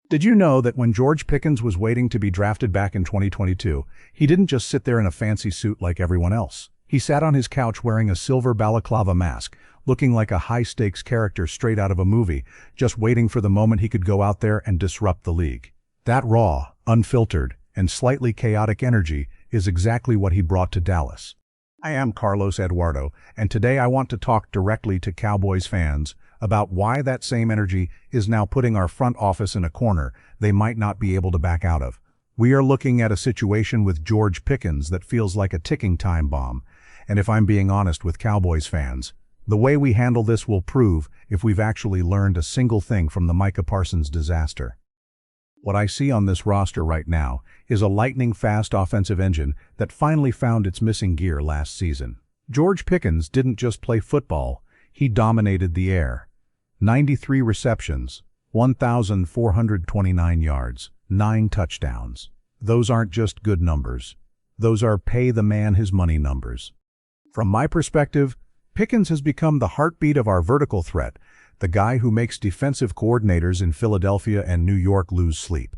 Did you know that when George Pickens was waiting to be drafted back in 2022, he didn't just sit there in a fancy suit like everyone else? He sat on his couch wearing a silver balaclava mask, looking like a high-stakes character straight out of a movie, just waiting for the moment he could go out there and disrupt the league. That raw, unfiltered, and slightly chaotic energy is exactly what he brought to Dallas. I am Carlos Eduardo, and today I want to talk directly to Cowboys fans about why that same energy is now putting our front office in a corner they might not be able to back out of. We are looking at a situation with George Pickens that feels like a ticking time bomb, and if I'm being honest with Cowboys fans, the way we handle this will prove if we've actually learned a single thing from the Micah Parsons disaster. What I see on this roster right now is a lightning-fast offensive engine that finally found its missing gear last season. George Pickens didn't just play football, he dominated the air. 93 receptions, 1,429 yards, 9 touchdowns. Those aren't just good numbers. Those are pay the man his money numbers. From my perspective, Pickens has become the heartbeat of our vertical threat, the guy who makes defensive coordinators in Philadelphia and New York lose sleep.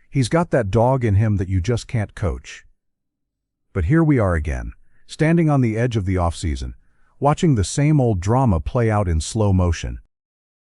He's got that dog in him that you just can't coach. But here we are again, standing on the edge of the offseason, watching the same old drama play out in slow motion.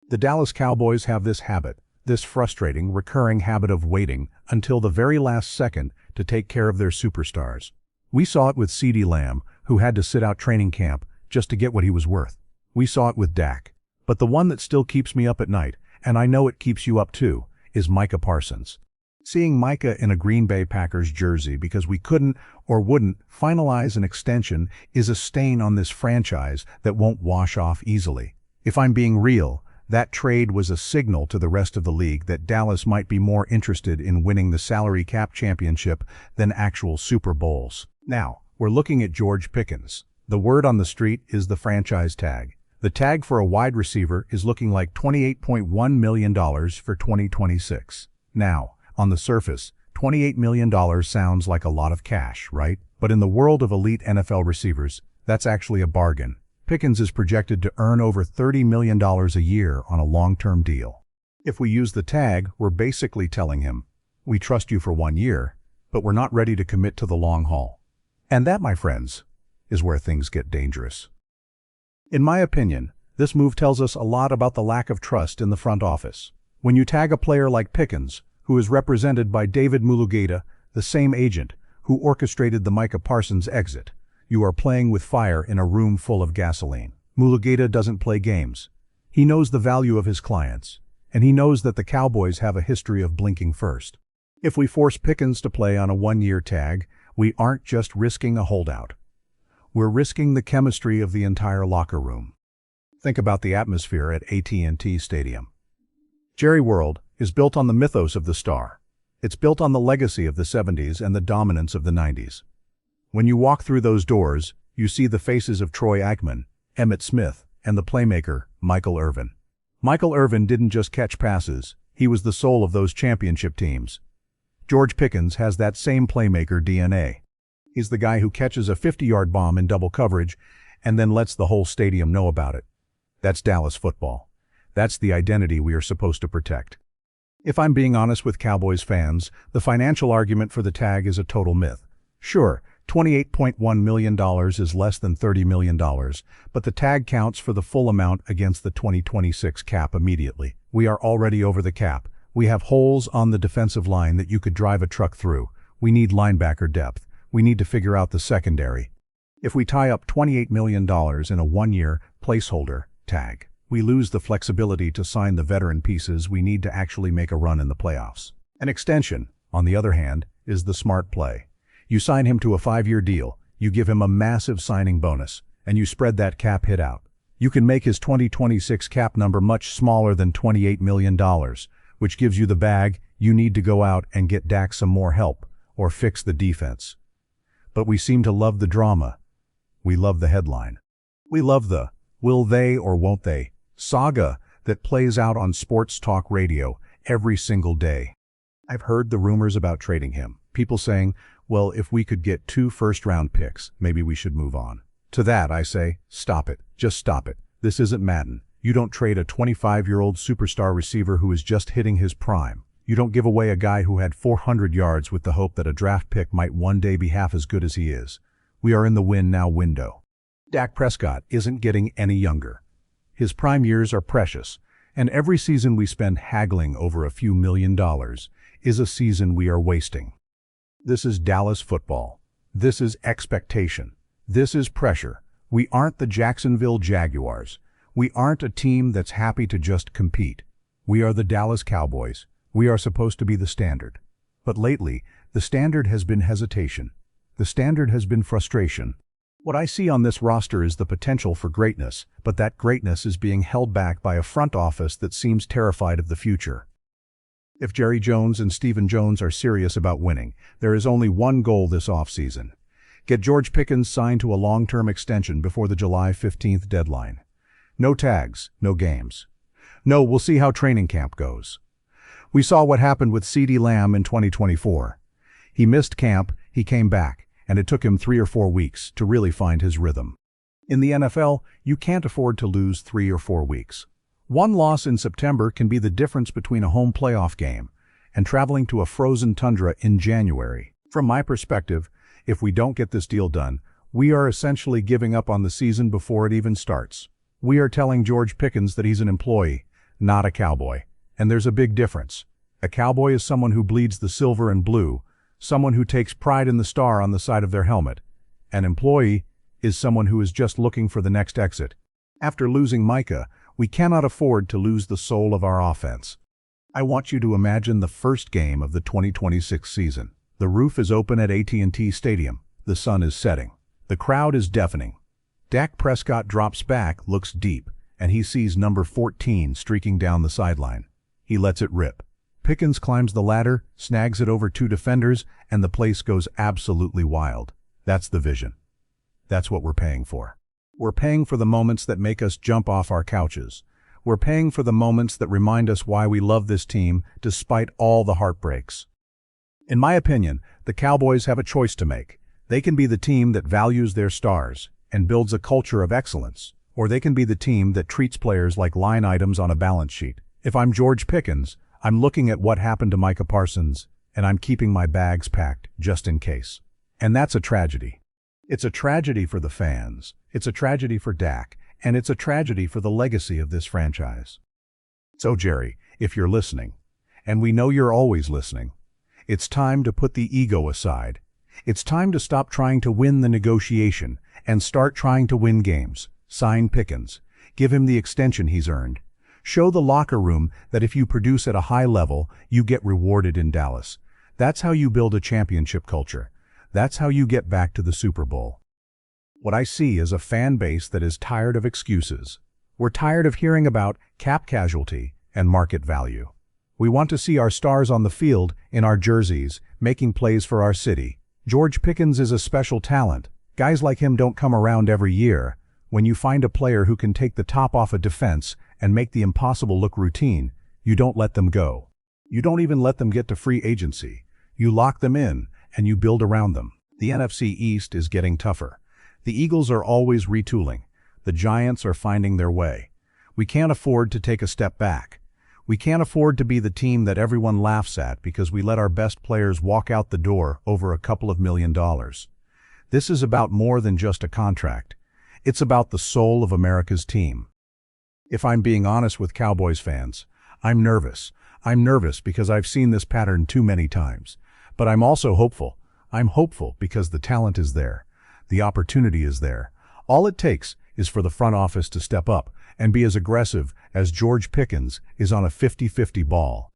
The Dallas Cowboys have this habit, this frustrating, recurring habit of waiting until the very last second to take care of their superstars. We saw it with CeeDee Lamb, who had to sit out training camp just to get what he was worth. We saw it with Dak. But the one that still keeps me up at night, and I know it keeps you up too, is Micah Parsons. Seeing Micah in a Green Bay Packers jersey because we couldn't or wouldn't finalize an extension is a stain on this franchise that won't wash off easily. If I'm being real, that trade was a signal to the rest of the league that Dallas might be more interested in winning the salary cap championship than actual Super Bowls. Now, we're looking at George Pickens. The word on the street is the franchise tag. The tag for a wide receiver is looking like $28.1 million for 2026. Now, on the surface, $28 million sounds like a lot of cash, right? But in the world of elite NFL receivers, that's actually a bargain. Pickens is projected to earn over $30 million a year on a long-term deal. If we use the tag, we're basically telling him, we trust you for 1 year, but we're not ready to commit to the long haul. And that, my friends, is where things get dangerous. In my opinion, this move tells us a lot about the lack of trust in the front office. When you tag a player like Pickens, who is represented by David Mulugheta, the same agent who orchestrated the Micah Parsons exit, you are playing with fire in a room full of gasoline. Mulugheta doesn't play games. He knows the value of his clients, and he knows that the Cowboys have a history of blinking first. If we force Pickens to play on a 1-year tag, we aren't just risking a holdout. We're risking the chemistry of the entire locker room. Think about the atmosphere at AT&TStadium. Jerry World is built on the mythos of the star. It's built on the legacy of the 70s and the dominance of the 90s. When you walk through those doors, you see the faces of Troy Aikman, Emmitt Smith, and the playmaker, Michael Irvin. Michael Irvin didn't just catch passes, he was the soul of those championship teams. George Pickens has that same playmaker DNA. He's the guy who catches a 50-yard bomb in double coverage and then lets the whole stadium know about it. That's Dallas football. That's the identity we are supposed to protect. If I'm being honest with Cowboys fans, the financial argument for the tag is a total myth. Sure, $28.1 million is less than $30 million, but the tag counts for the full amount against the 2026 cap immediately. We are already over the cap. We have holes on the defensive line that you could drive a truck through. We need linebacker depth. We need to figure out the secondary. If we tie up $28 million in a 1-year placeholder tag, we lose the flexibility to sign the veteran pieces we need to actually make a run in the playoffs. An extension, on the other hand, is the smart play. You sign him to a 5-year deal, you give him a massive signing bonus, and you spread that cap hit out. You can make his 2026 cap number much smaller than $28 million, which gives you the bag you need to go out and get Dak some more help or fix the defense. But we seem to love the drama. We love the headline. We love the will they or won't they saga that plays out on sports talk radio every single day. I've heard the rumors about trading him. People saying, well, if we could get 2 first-round picks, maybe we should move on. To that, I say, stop it. Just stop it. This isn't Madden. You don't trade a 25-year-old superstar receiver who is just hitting his prime. You don't give away a guy who had 400 yards with the hope that a draft pick might one day be half as good as he is. We are in the win now window. Dak Prescott isn't getting any younger. His prime years are precious, and every season we spend haggling over a few $1 million is a season we are wasting. This is Dallas football. This is expectation. This is pressure. We aren't the Jacksonville Jaguars. We aren't a team that's happy to just compete. We are the Dallas Cowboys. We are supposed to be the standard. But lately, the standard has been hesitation. The standard has been frustration. What I see on this roster is the potential for greatness, but that greatness is being held back by a front office that seems terrified of the future. If Jerry Jones and Stephen Jones are serious about winning, there is only one goal this offseason. Get George Pickens signed to a long-term extension before the July 15th deadline. No tags, no games. No, we'll see how training camp goes. We saw what happened with CeeDee Lamb in 2024. He missed camp, he came back, and it took him 3 or 4 weeks to really find his rhythm. In the NFL, you can't afford to lose 3 or 4 weeks. One loss in September can be the difference between a home playoff game and traveling to a frozen tundra in January. From my perspective, if we don't get this deal done, we are essentially giving up on the season before it even starts. We are telling George Pickens that he's an employee, not a Cowboy. And there's a big difference. A Cowboy is someone who bleeds the silver and blue, someone who takes pride in the star on the side of their helmet. An employee is someone who is just looking for the next exit. After losing Micah, we cannot afford to lose the soul of our offense. I want you to imagine the first game of the 2026 season. The roof is open at AT&TStadium. The sun is setting. The crowd is deafening. Dak Prescott drops back, looks deep, and he sees number 14 streaking down the sideline. He lets it rip. Pickens climbs the ladder, snags it over 2 defenders, and the place goes absolutely wild. That's the vision. That's what we're paying for. We're paying for the moments that make us jump off our couches. We're paying for the moments that remind us why we love this team despite all the heartbreaks. In my opinion, the Cowboys have a choice to make. They can be the team that values their stars and builds a culture of excellence, or they can be the team that treats players like line items on a balance sheet. If I'm George Pickens, I'm looking at what happened to Micah Parsons, and I'm keeping my bags packed just in case. And that's a tragedy. It's a tragedy for the fans, it's a tragedy for Dak, and it's a tragedy for the legacy of this franchise. So Jerry, if you're listening, and we know you're always listening, it's time to put the ego aside. It's time to stop trying to win the negotiation and start trying to win games. Sign Pickens. Give him the extension he's earned. Show the locker room that if you produce at a high level, you get rewarded in Dallas. That's how you build a championship culture. That's how you get back to the Super Bowl. What I see is a fan base that is tired of excuses. We're tired of hearing about cap casualty and market value. We want to see our stars on the field, in our jerseys, making plays for our city. George Pickens is a special talent. Guys like him don't come around every year. When you find a player who can take the top off a defense and make the impossible look routine, you don't let them go. You don't even let them get to free agency. You lock them in, and you build around them. The NFC East is getting tougher. The Eagles are always retooling. The Giants are finding their way. We can't afford to take a step back. We can't afford to be the team that everyone laughs at because we let our best players walk out the door over a couple of $1 million. This is about more than just a contract. It's about the soul of America's team. If I'm being honest with Cowboys fans, I'm nervous. I'm nervous because I've seen this pattern too many times. But I'm also hopeful. I'm hopeful because the talent is there. The opportunity is there. All it takes is for the front office to step up and be as aggressive as George Pickens is on a 50-50 ball.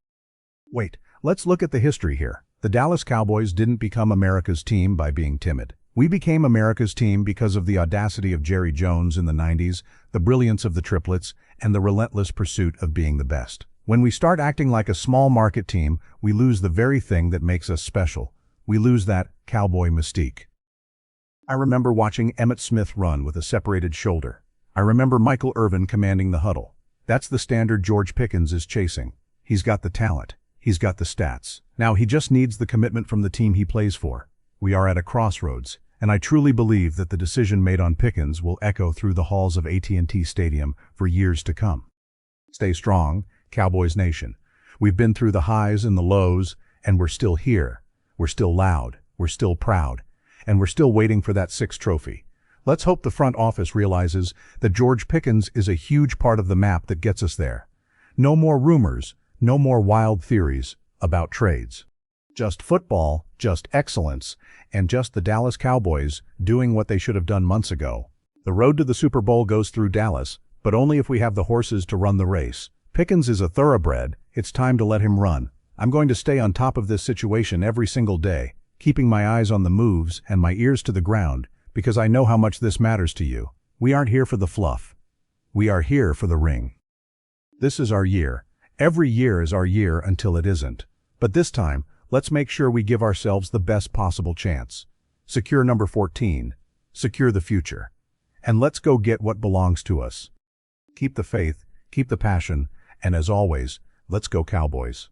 Wait, let's look at the history here. The Dallas Cowboys didn't become America's team by being timid. We became America's team because of the audacity of Jerry Jones in the 90s, the brilliance of the triplets, and the relentless pursuit of being the best. When we start acting like a small market team, we lose the very thing that makes us special. We lose that cowboy mystique. I remember watching Emmitt Smith run with a separated shoulder. I remember Michael Irvin commanding the huddle. That's the standard George Pickens is chasing. He's got the talent. He's got the stats. Now he just needs the commitment from the team he plays for. We are at a crossroads, and I truly believe that the decision made on Pickens will echo through the halls of AT&T Stadium for years to come. Stay strong, Cowboys Nation. We've been through the highs and the lows, and we're still here. We're still loud. We're still proud. And we're still waiting for that sixth trophy. Let's hope the front office realizes that George Pickens is a huge part of the map that gets us there. No more rumors, no more wild theories about trades. Just football, just excellence, and just the Dallas Cowboys doing what they should have done months ago. The road to the Super Bowl goes through Dallas, but only if we have the horses to run the race. Pickens is a thoroughbred. It's time to let him run. I'm going to stay on top of this situation every single day, keeping my eyes on the moves and my ears to the ground, because I know how much this matters to you. We aren't here for the fluff. We are here for the ring. This is our year. Every year is our year until it isn't. But this time, let's make sure we give ourselves the best possible chance. Secure number 14. Secure the future. And let's go get what belongs to us. Keep the faith, keep the passion, and as always, let's go Cowboys.